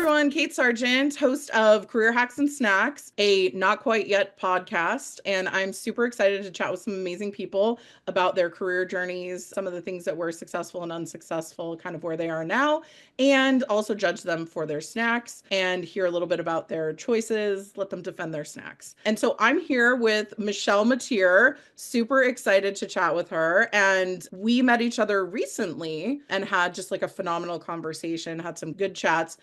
everyone. Kate Sargent, host of Career Hacks and Snacks, a not quite yet podcast. And I'm super excited to chat with some amazing people about their career journeys, some of the things that were successful and unsuccessful, kind of where they are now, and also judge them for their snacks and hear a little bit about their choices, let them defend their snacks. And so I'm here with Michelle Mattear, super excited to chat with her. And we met each other recently and had just like a phenomenal conversation, had some good chats.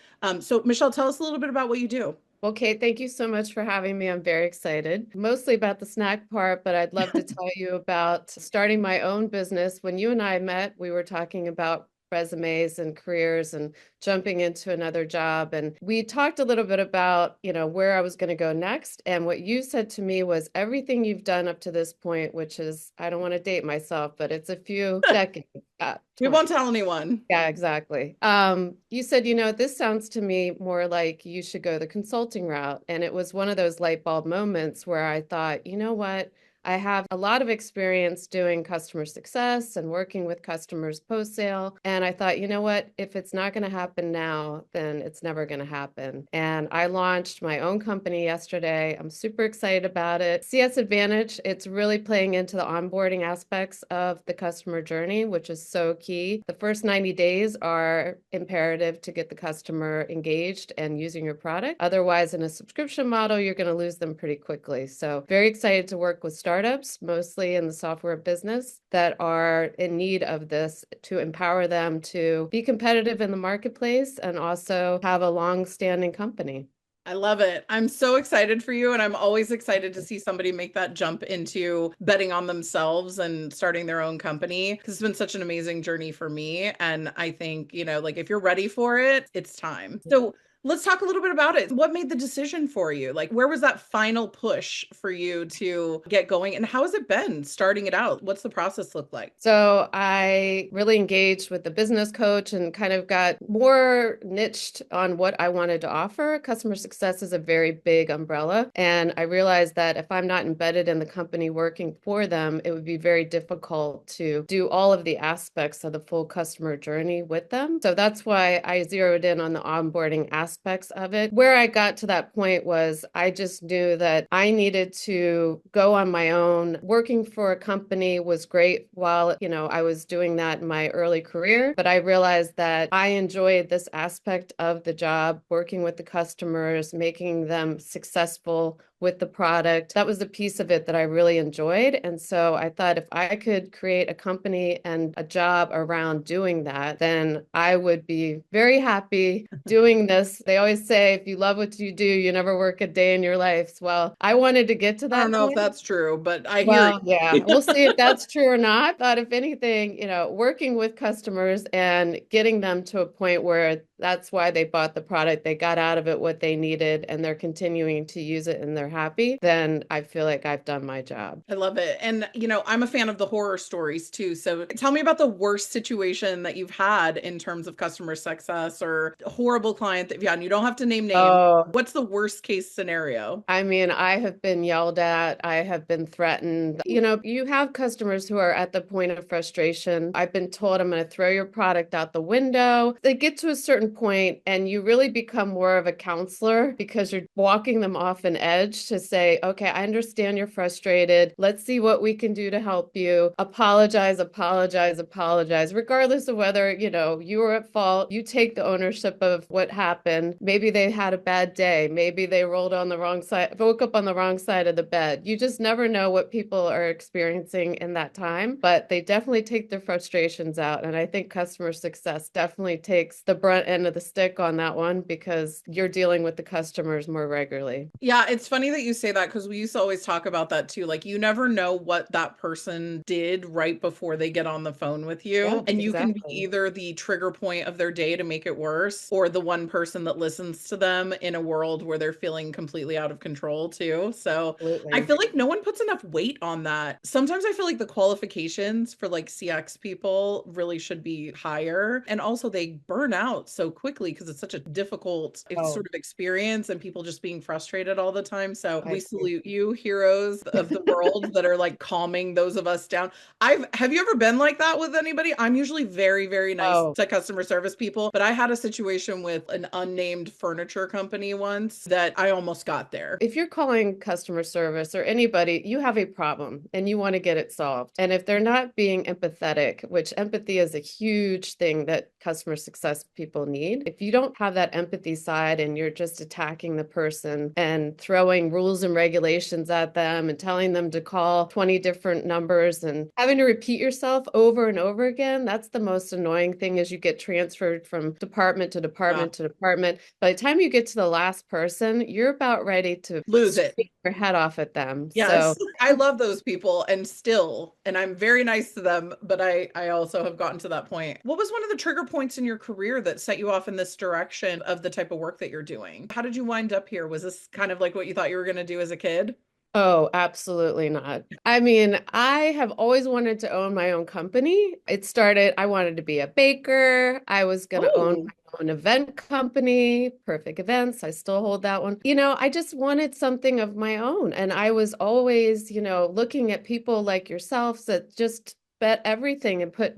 So Michelle, tell us a little bit about what you do. Well, Kate, thank you so much for having me. I'm very excited, mostly about the snack part, but I'd love to tell you about starting my own business. When you and I met, we were talking about resumes and careers and jumping into another job. And we talked a little bit about, where I was going to go next. And what you said to me was everything you've done up to this point, which is, I don't want to date myself, but it's a few decades. We won't tell anyone. Yeah, exactly. You said, this sounds to me more like you should go the consulting route. And it was one of those light bulb moments where I thought, you know what? I have a lot of experience doing customer success and working with customers post-sale. And I thought, you know what? If it's not going to happen now, then it's never going to happen. And I launched my own company yesterday. I'm super excited about it. CS Advantage, it's really playing into the onboarding aspects of the customer journey, which is so key. The first 90 days are imperative to get the customer engaged and using your product. Otherwise, in a subscription model, you're going to lose them pretty quickly. So very excited to work with startups, mostly in the software business, that are in need of this to empower them to be competitive in the marketplace and also have a long-standing company. I love it. I'm so excited for you. And I'm always excited to see somebody make that jump into betting on themselves and starting their own company. Because it's been such an amazing journey for me. And I think, like if you're ready for it, it's time. So let's talk a little bit about it. What made the decision for you? Like, where was that final push for you to get going? And how has it been starting it out? What's the process look like? So I really engaged with the business coach and kind of got more niched on what I wanted to offer. Customer success is a very big umbrella. And I realized that if I'm not embedded in the company working for them, it would be very difficult to do all of the aspects of the full customer journey with them. So that's why I zeroed in on the onboarding aspects of it. Where I got to that point was I just knew that I needed to go on my own. Working for a company was great while, I was doing that in my early career, but I realized that I enjoyed this aspect of the job, working with the customers, making them successful with the product. That was the piece of it that I really enjoyed. And so I thought if I could create a company and a job around doing that, then I would be very happy doing this. They always say, if you love what you do, you never work a day in your life. Well, I wanted to get to I don't that know if point. that's true, but I hear Well, yeah, you. we'll see if that's true or not. But if anything, working with customers and getting them to a point where that's why they bought the product, they got out of it what they needed, and they're continuing to use it and they're happy, then I feel like I've done my job. I love it. And, I'm a fan of the horror stories too. So tell me about the worst situation that you've had in terms of customer success or a horrible client that you've had. And you don't have to name names. Oh, What's the worst case scenario? I mean, I have been yelled at. I have been threatened. You have customers who are at the point of frustration. I've been told I'm going to throw your product out the window. They get to a certain point and you really become more of a counselor because you're walking them off an edge to say, okay, I understand you're frustrated. Let's see what we can do to help you. Apologize, apologize, apologize, regardless of whether, you were at fault. You take the ownership of what happened. Maybe they had a bad day. Maybe they rolled on the wrong side, woke up on the wrong side of the bed. You just never know what people are experiencing in that time, but they definitely take their frustrations out. And I think customer success definitely takes the brunt end of the stick on that one because you're dealing with the customers more regularly. Yeah, it's funny that you say that because we used to always talk about that too. Like, you never know what that person did right before they get on the phone with Yeah, you. And you can be exactly. either the trigger point of their day to make it worse, or the one person that listens to them in a world where they're feeling completely out of control too. So I Absolutely. feel like no one puts enough weight on that. Sometimes I feel like the qualifications for like CX people really should be higher. And also, they burn out so quickly because it's such a difficult Oh, sort of experience and people just being frustrated all the time. So I we agree. salute you, heroes of the world that are like calming those of us down. Have you ever been like that with anybody? I'm usually very, very nice Oh, to customer service people, but I had a situation with an unnamed furniture company once that I almost got there. if you're calling customer service or anybody, you have a problem and you want to get it solved. And if they're not being empathetic, which empathy is a huge thing that customer success people need, if you don't have that empathy side and you're just attacking the person and throwing rules and regulations at them and telling them to call 20 different numbers and having to repeat yourself over and over again, that's the most annoying thing as you get transferred from department to Yeah. department to department. By the time you get to the last person, you're about ready to Lose it. scream your head off at them. So, Yes, I love those people and I'm very nice to them, but I also have gotten to that point. What was one of the trigger points in your career that set you off in this direction of the type of work that you're doing? How did you wind up here? Was this kind of like what you thought you were going to do as a kid? oh, absolutely not. I mean, I have always wanted to own my own company. It started, I wanted to be a baker. I was going to own Oh, my own event company, Perfect Events. I still hold that one. I just wanted something of my own. And I was always, looking at people like yourselves that just bet everything and put,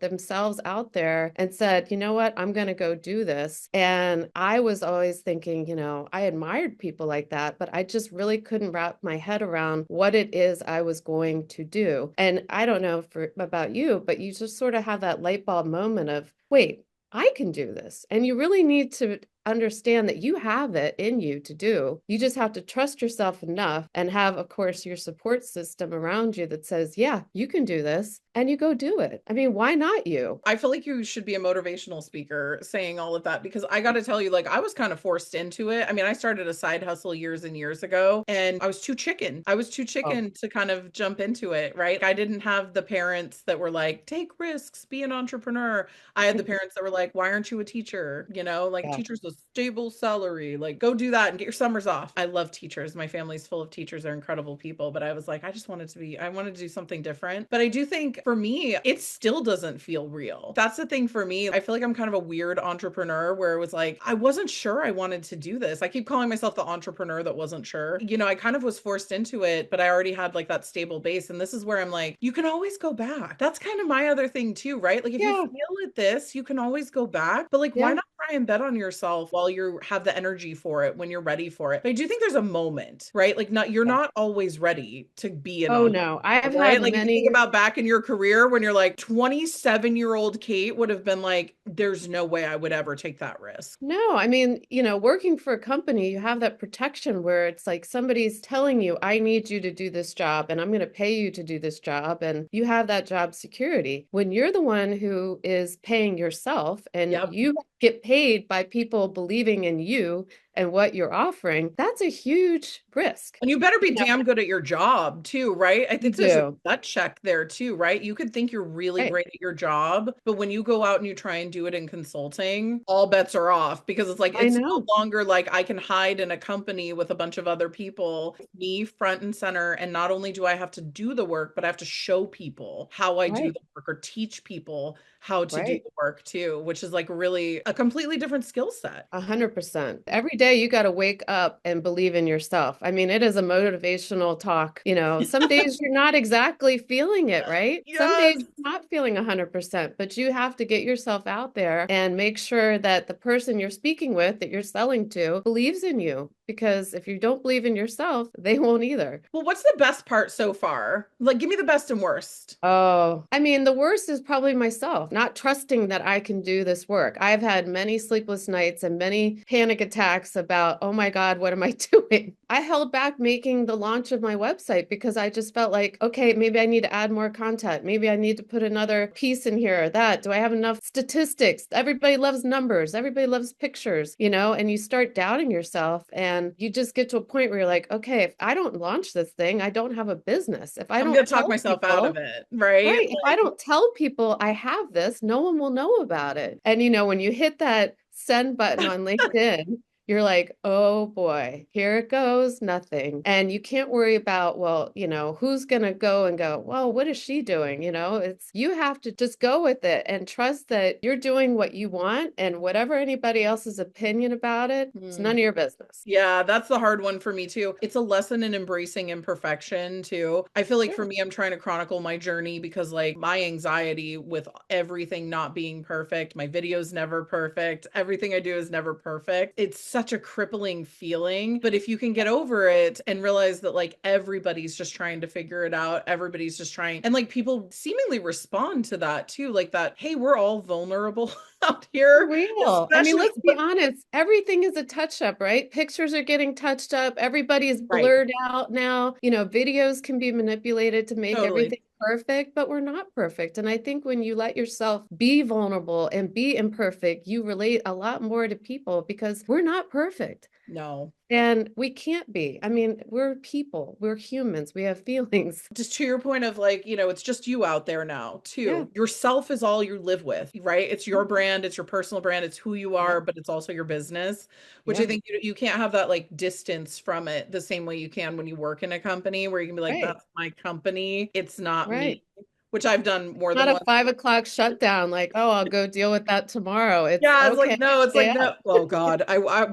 themselves out there and said, you know what, I'm going to go do this. And I was always thinking, I admired people like that, but I just really couldn't wrap my head around what it is I was going to do. And I don't know about you, but you just sort of have that light bulb moment of, wait, I can do this. And you really need to understand that you have it in you to do. You just have to trust yourself enough and have, of course, your support system around you that says, yeah, you can do this. And you go do it. I mean, why not you? I feel like you should be a motivational speaker saying all of that because I got to tell you, like, I was kind of forced into it. I mean, I started a side hustle years and years ago, and I was too chicken. I was too Oh, chicken to kind of jump into it, right? I didn't have the parents that were like, take risks, be an entrepreneur. I had the parents that were like, why aren't you a teacher? Like yeah. teacher's a stable salary, like go do that and get your summers off. I love teachers. My family's full of teachers. They're incredible people. But I was like, I wanted to do something different. But I do think for me, it still doesn't feel real. That's the thing for me. I feel like I'm kind of a weird entrepreneur where it was like, I wasn't sure I wanted to do this. I keep calling myself the entrepreneur that wasn't sure. I kind of was forced into it, but I already had like that stable base. And this is where I'm like, you can always go back. That's kind of my other thing too, right? Like if you Yeah. fail at this, you can always go back. But like, why Yeah. not try and bet on yourself while you have the energy for it when you're ready for it? But I do think there's a moment, right? Like you're Yeah. not always ready to be an Oh, entrepreneur, no. I've right? had Like if you think many. about back in your career when you're like 27-year-old Kate would have been like, there's no way I would ever take that risk. No, I mean, working for a company, you have that protection where it's like somebody's telling you, I need you to do this job and I'm going to pay you to do this job. And you have that job security. When you're the one who is paying yourself and Yep. you get paid by people believing in you and what you're offering, that's a huge risk. And you better be You know, damn good at your job too, right? I you think there's a do. gut check there too, right? You could think you're really Right. great at your job, but when you go out and you try and do it in consulting, all bets are off because it's like I it's no know. longer like I can hide in a company with a bunch of other people, me front and center. And not only do I have to do the work, but I have to show people how I do Right. the work or teach people how to do Right. the work too, which is like really a completely different skill set. 100%. Every day you got to wake up and believe in yourself. I mean, it is a motivational talk. Some days you're not exactly feeling it, right? Some days Yes. you're not feeling 100%, but you have to get yourself out there and make sure that the person you're speaking with, that you're selling to, believes in you. Because if you don't believe in yourself, they won't either. Well, what's the best part so far? Like, give me the best and worst. Oh, I mean, the worst is probably myself, not trusting that I can do this work. I've had many sleepless nights and many panic attacks about, oh my God, what am I doing? I held back making the launch of my website because I just felt like, okay, maybe I need to add more content. Maybe I need to put another piece in here or that. Do I have enough statistics? Everybody loves numbers. Everybody loves pictures, and you start doubting yourself and you just get to a point where you're like, okay, if I don't launch this thing, I don't have a business. If I I'm don't gonna talk tell myself out of people, it, right? right. If I don't tell people I have this, no one will know about it. And when you hit that send button on LinkedIn, you're like, oh boy, here it goes, nothing. And you can't worry about, well, who's going to go and go, well, what is she doing? It's you have to just go with it and trust that you're doing what you want, and whatever anybody else's opinion about it, it's none of your business. Yeah, that's the hard one for me too. It's a lesson in embracing imperfection too. I feel like Yeah. for me, I'm trying to chronicle my journey because like my anxiety with everything not being perfect, my video's never perfect, everything I do is never perfect. It's such a crippling feeling. But if you can get over it and realize that like everybody's just trying to figure it out, everybody's just trying, and like people seemingly respond to that too, like that, hey, we're all vulnerable out here, Real. I mean, especially, let's be honest. Everything is a touch up, right? Pictures are getting touched up. Everybody is right, blurred out now. Videos can be manipulated to make totally. everything perfect, but we're not perfect. And I think when you let yourself be vulnerable and be imperfect, you relate a lot more to people because we're not perfect. No. And we can't be. I mean, we're people, we're humans, we have feelings. Just to your point of like, it's just you out there now, Yeah. too. Yourself is all you live with, right? It's your brand, it's your personal brand, it's who you Yeah. are, but it's also your business, which I Yeah. think you can't have that like distance from it the same way you can when you work in a company where you can be like, Right. that's my company, it's not me, Right. which I've done more Not than a once. 5 o'clock shutdown, like, oh, I'll go deal with that tomorrow. It's Yeah, okay, it's stay like no. up. Oh God,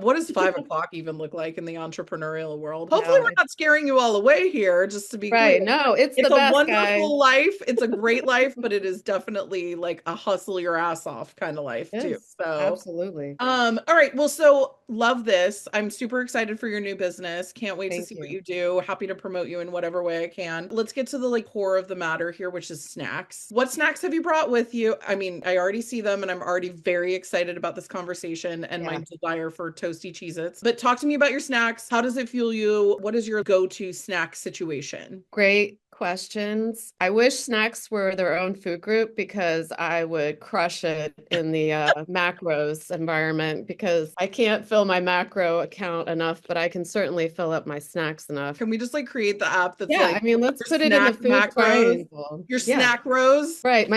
what does 5 o'clock even look like in the entrepreneurial world? Hopefully, No, we're it's not scaring you all away here. Just to be clear, right. No, it's it's the a best, guys. wonderful life. It's a great life, but it is definitely like a hustle your ass off kind of life too. Yes, So, absolutely. all right. Well, so love this. I'm super excited for your new business. Can't wait to Thank see what you. you do. Happy to promote you in whatever way I can. Let's get to the like core of the matter here, which is snacks. What snacks have you brought with you? I mean, I already see them and I'm already very excited about this conversation and my Yeah, desire for toasty Cheez-Its. But talk to me about your snacks. How does it fuel you? What is your go-to snack situation? great questions. I wish snacks were their own food group because I would crush it in the macros environment because I can't fill my macro account enough, but I can certainly fill up my snacks enough. Can we just like create the app that's Yeah, like I mean, let's your put it in the snack food macros, triangle. your Yeah, snack rows? right.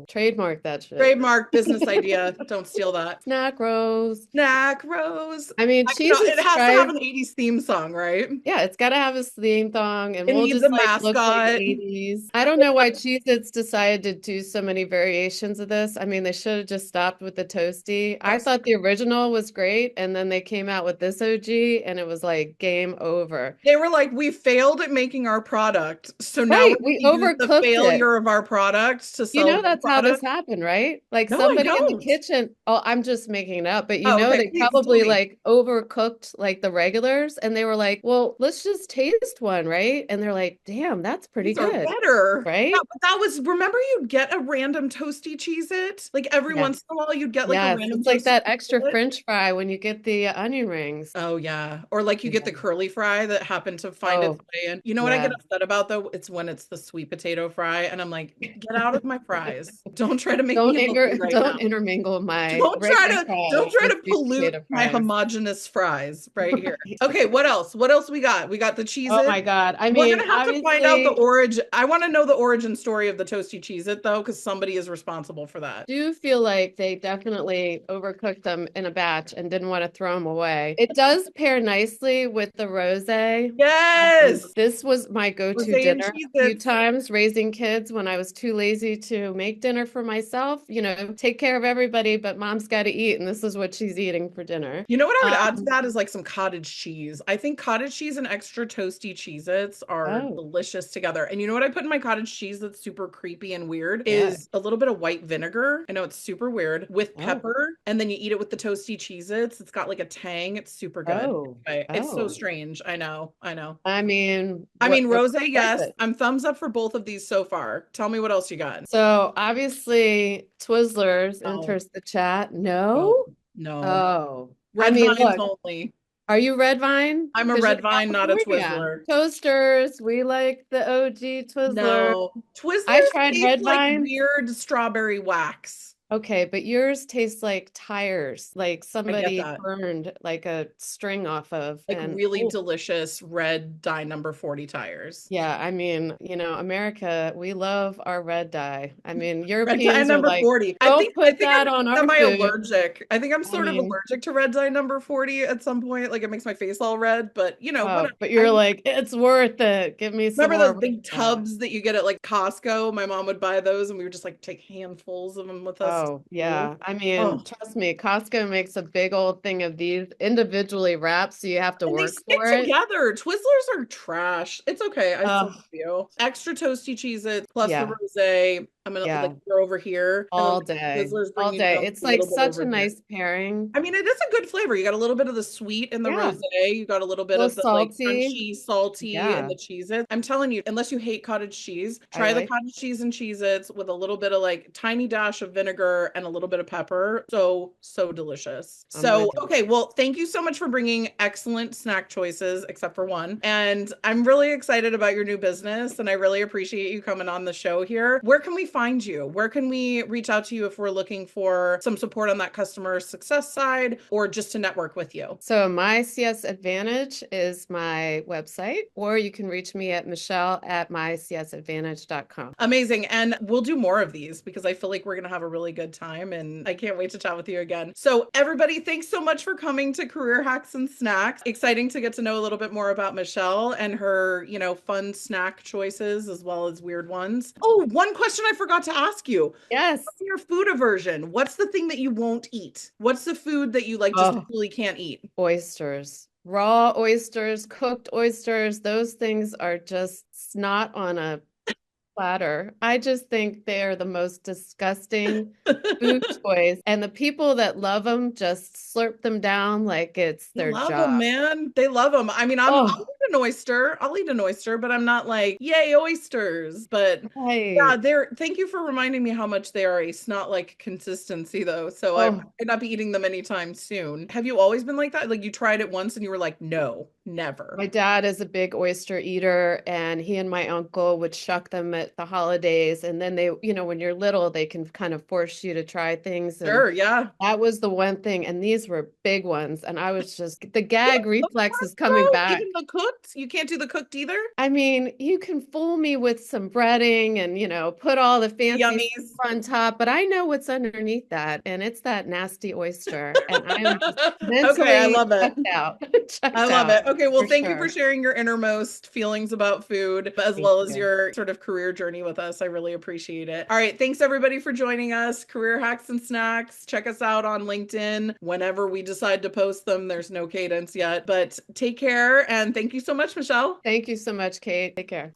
Trademark that shit. Trademark business idea. Don't steal that. Snack rolls. Snack Rose. I mean, It Cheez-Its has to have tried. an 80s theme song, right? Yeah, it's got to have a theme song, and It we'll needs just a like look like mascot. 80s. I don't know why Cheez-Its decided to do so many variations of this. I mean, they should have just stopped with the toasty. I thought the original was great, and then they came out with this OG, and it was like game over. They were like, we failed at making our product. So now we're Right, we going to use the overcooked it. failure of our product to You sell know new that's how this product. happened, right? Like No, I somebody in the don't. kitchen. Oh, I'm just making it up, but Oh, okay. they Please tell probably me. like overcooked like the regulars, and they were like, "Well, let's just taste one, right?" And they're like, "Damn, that's pretty These are good." better. Yeah, Right? but that was, remember you'd get a random toasty Cheez-It? Like every Yeah. once in a while you'd get like a Yes, random it's like toasty that extra Cheez-It. French fry when you get the onion rings. Oh yeah. Or like you get the Yeah. curly fry that happened to find its Oh, way in. You know what I get yeah. upset about though? It's when it's the sweet potato fry and I'm like, get out of my fries. Don't try to make me healthy right now. Don't intermingle my Don't try regular to don't fries try with to sweet pollute potato my fries. homogenous fries right here. Right. Okay, what else? What else we got? We got the Oh Cheez-It. my God. I We're mean, gonna have to find out the obviously, origin. I want to know the origin story of the toasty Cheez-It though, because somebody is responsible for that. do feel like they definitely overcooked them in a batch and didn't want to throw them away. It does pair nicely with the rosé. Yes. This was my go-to Rosé and dinner a few Cheez-Its. times raising kids when I was too lazy to make dinner for myself. Take care of everybody, but mom's got to eat, and this is what she's eating for dinner. You know what I would add to Um, that is like some cottage cheese. I think cottage cheese and extra toasty Cheez-Its are oh, delicious together. And you know what I put in my cottage cheese that's super creepy and weird yeah. is a little bit of white vinegar. I know it's super weird with Oh, pepper, and then you eat it with the toasty Cheez-Its. It's got like a tang. It's super good. oh, Anyway, it's so oh. strange. I know. I know. I mean, I mean, what rosé, was yes. it? I'm thumbs up for both of these so far. Tell me what else you got. So obviously, Twizzlers No, enters the chat. no, No? no. Oh, I Red mean, vines look, only. are you Red Vine? I'm a Because you're red vine, not a California. Twizzler. Toasters, we like the OG Twizzler. No. I Twizzlers tried taste Red like Vine. weird strawberry wax. Okay, but yours tastes like tires, like I get somebody that. burned like a string off of, Like and really oh, delicious red dye number 40 tires. yeah, I mean, America, we love our red dye. I mean, Red dye Europeans are number like, 40. I don't think I put think that I'm on our food. semi-allergic. I think I'm I sort of mean, allergic to red dye number 40 at some point. Like it makes my face all red, but oh, whatever. but I you're like, it's worth it. Give me some remember more those red big dye. tubs that you get at like Costco. My mom would buy those and we would just like take handfuls of them with us to Oh, school. yeah. I mean, Oh, trust me, Costco makes a big old thing of these individually wrapped, so you have to and they work stick for it. together. Twizzlers are trash. It's okay. I still love Oh, you. Extra toasty Cheez-Its plus the yeah. rosé. I'm gonna like Yeah. you're over here, and then All the day. Twizzlers bring All you day. down It's a like little bit such a over here. nice pairing. I mean, it is a good flavor. You got a little bit of the sweet in the Yeah. rosé. You got a little A bit little of the like salty. crunchy, salty in Yeah. the Cheez-Its. I'm telling you, unless you hate cottage cheese, I try the like. cottage cheese and Cheez-Its with a little bit of like tiny dash of vinegar and a little bit of pepper. So, so delicious. I'm So, with you. okay, well, thank you so much for bringing excellent snack choices, except for one. And I'm really excited about your new business, and I really appreciate you coming on the show here. Where can we find you? Where can we reach out to you if we're looking for some support on that customer success side or just to network with you? So my CS Advantage is my website, or you can reach me at Michelle at mycsadvantage.com. Amazing. And we'll do more of these because I feel like we're going to have a really good time and I can't wait to chat with you again. So, everybody, thanks so much for coming to Career Hacks and Snacks. Exciting to get to know a little bit more about Michelle and her, fun snack choices as well as weird ones. Oh, one question I forgot to ask you. Yes. What's your food aversion? What's the thing that you won't eat? What's the food that you like just Oh, totally can't eat? oysters. Raw oysters, cooked oysters, those things are just snot on a platter. I just think they are the most disgusting food choice. And the people that love them just slurp them down like it's They their love job. them, man. They love them. I mean, I'll Oh, eat an oyster. I'll eat an oyster, but I'm not like, yay, oysters. But yeah, right. thank you for reminding me how much they are a snot like consistency though. So I Oh, might not be eating them anytime soon. Have you always been like that? Like you tried it once and you were like, no, never. my dad is a big oyster eater, and he and my uncle would shuck them at the holidays. And then they, when you're little, they can kind of force you to try things. And Sure, yeah. that was the one thing. And these were big ones. And I was just, the gag What the reflex fuck, is coming bro? Even back. the cooked? You can't do the cooked either? I mean, you can fool me with some breading and, put all the fancy stuff Yummies. on top, but I know what's underneath that. And it's that nasty oyster. And I am just Okay, I mentally love it. checked out, I checked love out it. Okay, well, for thank you for sure. sharing your innermost feelings about food as Thank well as you. your sort of career journey with us. I really appreciate it. All right, thanks everybody for joining us. Career Hacks and Snacks. Check us out on LinkedIn whenever we decide to post them. There's no cadence yet, but take care and thank you so much, Michelle. Thank you so much, Kate. Take care.